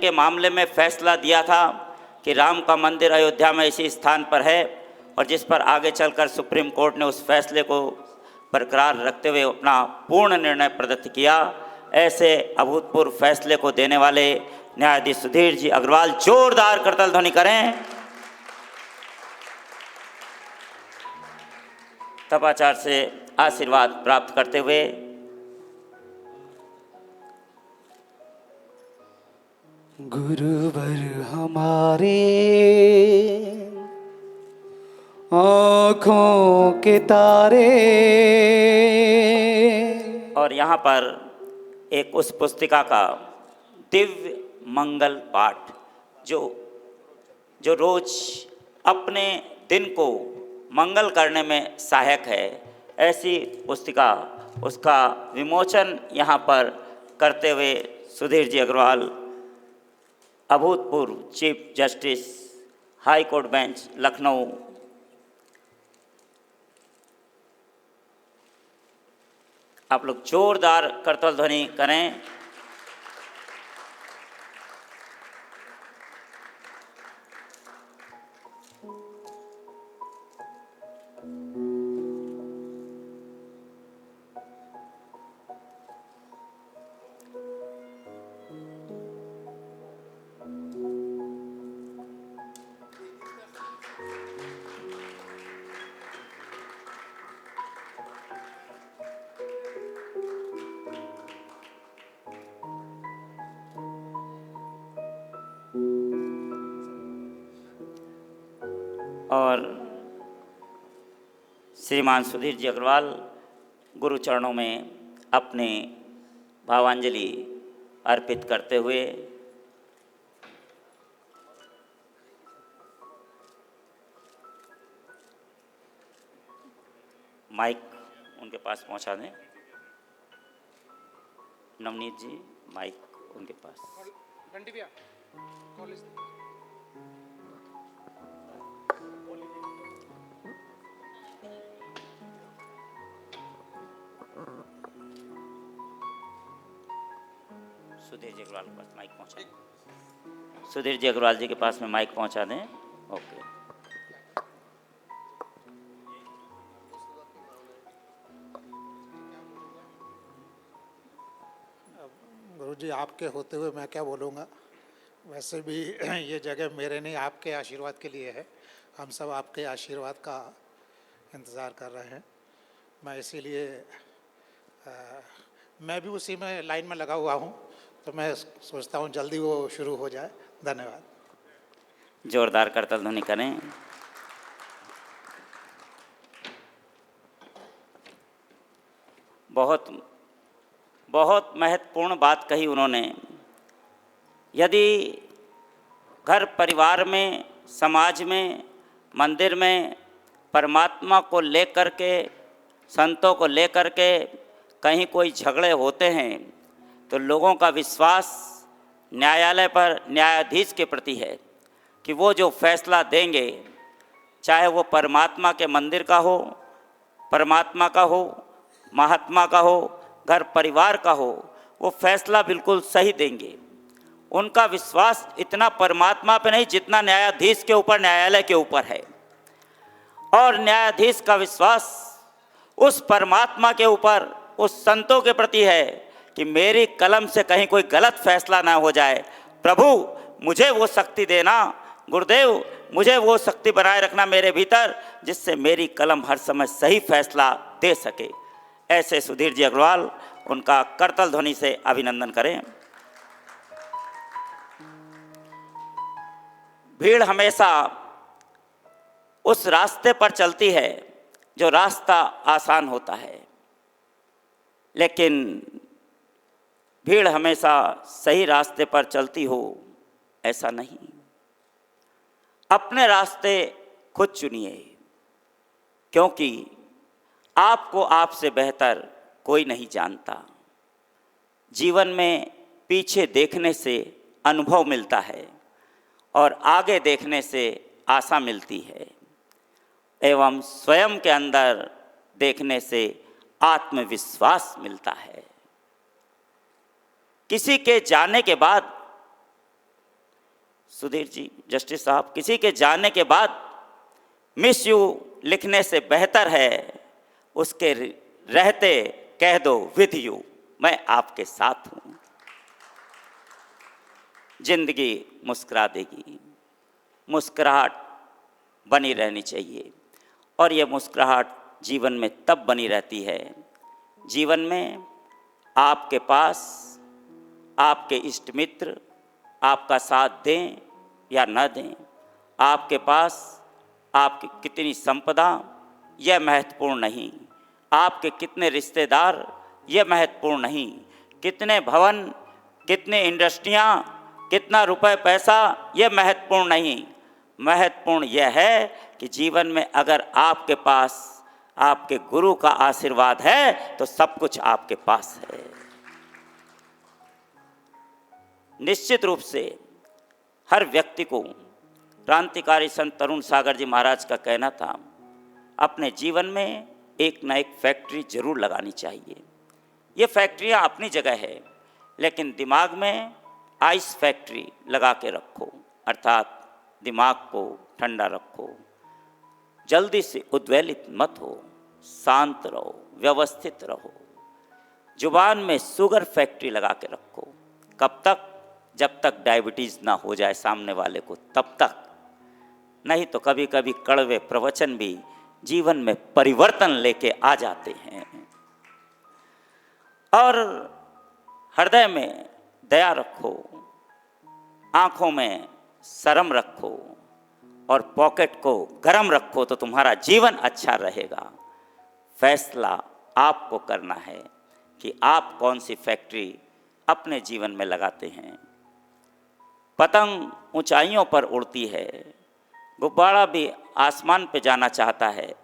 के मामले में फैसला दिया था कि राम का मंदिर अयोध्या में इसी स्थान पर है, और जिस पर आगे चलकर सुप्रीम कोर्ट ने उस फैसले को बरकरार रखते हुए अपना पूर्ण निर्णय प्रदत्त किया, ऐसे अभूतपूर्व फैसले को देने वाले न्यायाधीश सुधीर जी अग्रवाल जोरदार करतल ध्वनि करें। तपाचार से आशीर्वाद प्राप्त करते हुए गुरुवर हमारे आँखों के तारे। और यहाँ पर एक उस पुस्तिका का दिव्य मंगल पाठ जो रोज अपने दिन को मंगल करने में सहायक है, ऐसी पुस्तिका उसका विमोचन यहाँ पर करते हुए सुधीर जी अग्रवाल, अभूतपूर्व chief justice high court bench Lucknow, आप लोग जोरदार करतल ध्वनि करें। और श्रीमान सुधीर जी अग्रवाल गुरु चरणों में अपने भावांजलि अर्पित करते हुए माइक उनके पास पहुंचा दें। नवनीत जी माइक उनके पास। सुधीर जी अग्रवाल के पास माइक पहुंचा। सुधीर जी अग्रवाल जी के पास में माइक पहुंचा दें। ओके। गुरुजी, आपके होते हुए मैं क्या बोलूँगा। वैसे भी ये जगह मेरे नहीं, आपके आशीर्वाद के लिए है। हम सब आपके आशीर्वाद का इंतज़ार कर रहे हैं। मैं इसीलिए मैं भी उसी में लाइन में लगा हुआ हूँ, तो मैं सोचता हूँ जल्दी वो शुरू हो जाए। धन्यवाद। जोरदार करतल ध्वनि करें। बहुत महत्वपूर्ण बात कही उन्होंने। यदि घर परिवार में, समाज में, मंदिर में परमात्मा को लेकर के, संतों को लेकर के कहीं कोई झगड़े होते हैं तो लोगों का विश्वास न्यायालय पर, न्यायाधीश के प्रति है कि वो जो फैसला देंगे, चाहे वो परमात्मा के मंदिर का हो, परमात्मा का हो, महात्मा का हो, घर परिवार का हो, वो फैसला बिल्कुल सही देंगे। उनका विश्वास इतना परमात्मा पे नहीं जितना न्यायाधीश के ऊपर, न्यायालय के ऊपर है। और न्यायाधीश का विश्वास उस परमात्मा के ऊपर, उस संतों के प्रति है कि मेरी कलम से कहीं कोई गलत फैसला ना हो जाए। प्रभु मुझे वो शक्ति देना, गुरुदेव मुझे वो शक्ति बनाए रखना मेरे भीतर, जिससे मेरी कलम हर समय सही फैसला दे सके। ऐसे सुधीर जी अग्रवाल, उनका करतल ध्वनि से अभिनंदन करें। भीड़ हमेशा उस रास्ते पर चलती है जो रास्ता आसान होता है, लेकिन भीड़ हमेशा सही रास्ते पर चलती हो ऐसा नहीं। अपने रास्ते खुद चुनिए, क्योंकि आपको आपसे बेहतर कोई नहीं जानता। जीवन में पीछे देखने से अनुभव मिलता है और आगे देखने से आशा मिलती है, एवं स्वयं के अंदर देखने से आत्मविश्वास मिलता है। किसी के जाने के बाद सुधीर जी, जस्टिस साहब, किसी के जाने के बाद मिस यू लिखने से बेहतर है उसके रहते कह दो विद यू, मैं आपके साथ हूं। जिंदगी मुस्कुरा देगी, मुस्कुराहट बनी रहनी चाहिए, और ये मुस्कुराहट जीवन में तब बनी रहती है जीवन में आपके पास आपके इष्ट मित्र आपका साथ दें या न दें, आपके पास आपकी कितनी संपदा यह महत्वपूर्ण नहीं, आपके कितने रिश्तेदार यह महत्वपूर्ण नहीं, कितने भवन, कितने इंडस्ट्रियां, कितना रुपए पैसा यह महत्वपूर्ण नहीं। महत्वपूर्ण यह है कि जीवन में अगर आपके पास आपके गुरु का आशीर्वाद है तो सब कुछ आपके पास है। निश्चित रूप से हर व्यक्ति को क्रांतिकारी संत तरुण सागर जी महाराज का कहना था, अपने जीवन में एक न एक फैक्ट्री जरूर लगानी चाहिए। ये फैक्ट्रियाँ अपनी जगह है, लेकिन दिमाग में आइस फैक्ट्री लगा के रखो, अर्थात दिमाग को ठंडा रखो, जल्दी से उद्वेलित मत हो, शांत रहो, व्यवस्थित रहो। जुबान में शुगर फैक्ट्री लगा के रखो, कब तक? जब तक डायबिटीज़ ना हो जाए सामने वाले को, तब तक। नहीं तो कभी कभी कड़वे प्रवचन भी जीवन में परिवर्तन लेके आ जाते हैं। और हृदय में दया रखो, आंखों में शर्म रखो, और पॉकेट को गर्म रखो, तो तुम्हारा जीवन अच्छा रहेगा। फैसला आपको करना है कि आप कौन सी फैक्ट्री अपने जीवन में लगाते हैं। पतंग ऊंचाइयों पर उड़ती है, गुब्बारा भी आसमान पे जाना चाहता है,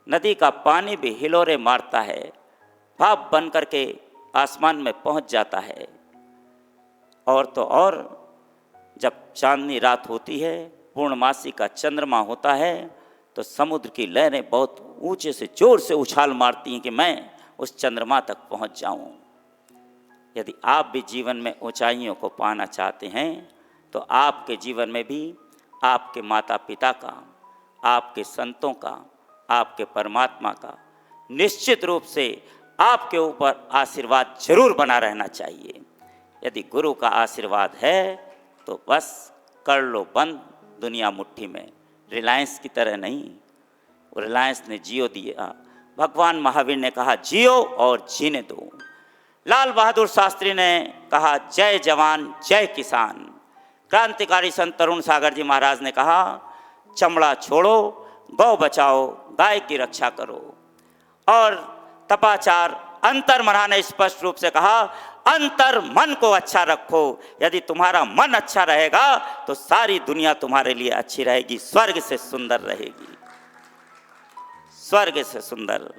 नदी का पानी भी हिलोरे मारता है, भाप बन करके आसमान में पहुंच जाता है। और तो और जब चांदनी रात होती है, पूर्णमासी का चंद्रमा होता है, तो समुद्र की लहरें बहुत ऊंचे से जोर से उछाल मारती हैं कि मैं उस चंद्रमा तक पहुंच जाऊं। यदि आप भी जीवन में ऊंचाइयों को पाना चाहते हैं, तो आपके जीवन में भी आपके माता पिता का, आपके संतों का, आपके परमात्मा का निश्चित रूप से आपके ऊपर आशीर्वाद जरूर बना रहना चाहिए। यदि गुरु का आशीर्वाद है तो बस कर लो बंद दुनिया मुट्ठी में, रिलायंस की तरह नहीं। रिलायंस ने जियो दिया, भगवान महावीर ने कहा जियो और जीने दो। लाल बहादुर शास्त्री ने कहा जय जवान जय किसान। क्रांतिकारी संत तरुण सागर जी महाराज ने कहा चमड़ा छोड़ो, गौ बचाओ, गाय की रक्षा करो। और तपाचार अंतर मना ने स्पष्ट रूप से कहा अंतर मन को अच्छा रखो। यदि तुम्हारा मन अच्छा रहेगा तो सारी दुनिया तुम्हारे लिए अच्छी रहेगी, स्वर्ग से सुंदर रहेगी, स्वर्ग से सुंदर।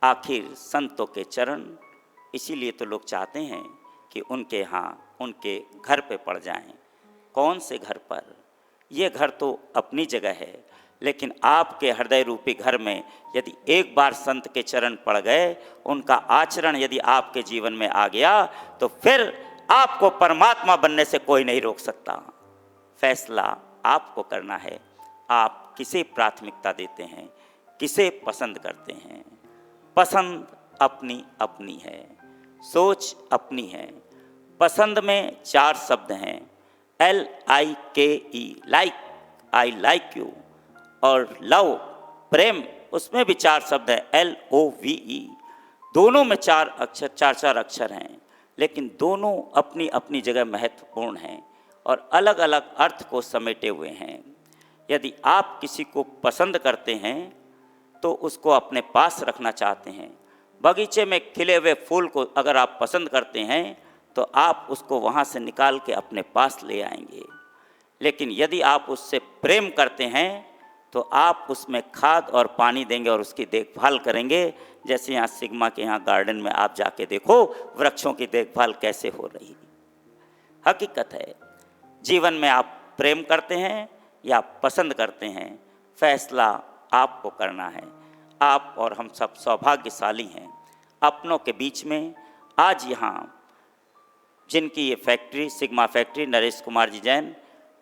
आखिर संतों के चरण, इसीलिए तो लोग चाहते हैं कि उनके यहाँ उनके घर पे पड़ जाएं। कौन से घर पर? ये घर तो अपनी जगह है, लेकिन आपके हृदय रूपी घर में यदि एक बार संत के चरण पड़ गए, उनका आचरण यदि आपके जीवन में आ गया, तो फिर आपको परमात्मा बनने से कोई नहीं रोक सकता। फैसला आपको करना है, आप किसे प्राथमिकता देते हैं, किसे पसंद करते हैं। पसंद अपनी अपनी है, सोच अपनी है। पसंद में 4 शब्द हैं, LIKE, like, I like you. और लव, प्रेम, उसमें भी 4 शब्द हैं, LOVE। दोनों में 4 अक्षर हैं, लेकिन दोनों अपनी अपनी जगह महत्वपूर्ण हैं और अलग अलग अर्थ को समेटे हुए हैं। यदि आप किसी को पसंद करते हैं तो उसको अपने पास रखना चाहते हैं। बगीचे में खिले हुए फूल को अगर आप पसंद करते हैं तो आप उसको वहाँ से निकाल के अपने पास ले आएंगे। लेकिन यदि आप उससे प्रेम करते हैं तो आप उसमें खाद और पानी देंगे और उसकी देखभाल करेंगे। जैसे यहाँ सिग्मा के यहाँ गार्डन में आप जाके देखो वृक्षों की देखभाल कैसे हो रही है। हकीकत है, जीवन में आप प्रेम करते हैं या पसंद करते हैं, फैसला आपको करना है। आप और हम सब सौभाग्यशाली हैं। अपनों के बीच में आज यहाँ जिनकी ये factory, Sigma factory, Naresh Kumar ji Jain,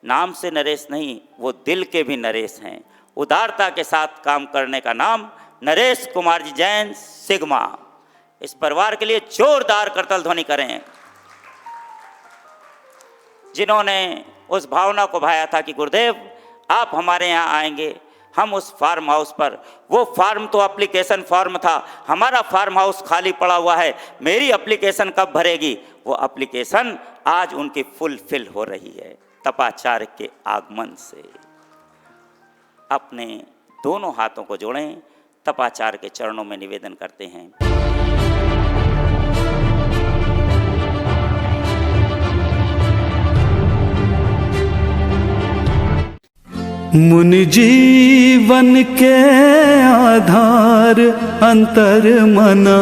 नाम से नरेश नहीं, वो दिल के भी नरेश हैं। उदारता के साथ काम करने का नाम नरेश कुमार जी जैन सिग्मा। इस परिवार के लिए जोरदार करतल ध्वनि करें, जिन्होंने उस भावना को भाया था कि गुरुदेव आप हमारे यहाँ आएंगे, हम उस फार्म हाउस पर, वो फार्म तो एप्लीकेशन फॉर्म था, हमारा फार्म हाउस खाली पड़ा हुआ है, मेरी एप्लीकेशन कब भरेगी? वो एप्लीकेशन आज उनकी फुलफिल हो रही है तपाचार्य के आगमन से। अपने दोनों हाथों को जोड़ें, तपाचार्य के चरणों में निवेदन करते हैं। मुनि जीवन के आधार अंतर मना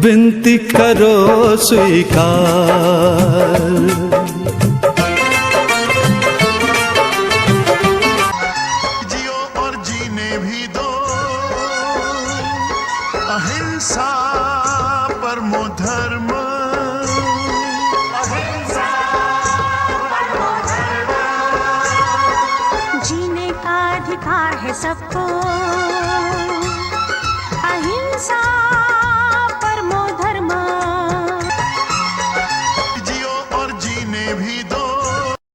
विनती करो स्वीकार। जियो और जीने भी दो अहिंसा परमो धर्म। जीने का अधिकार है सबको।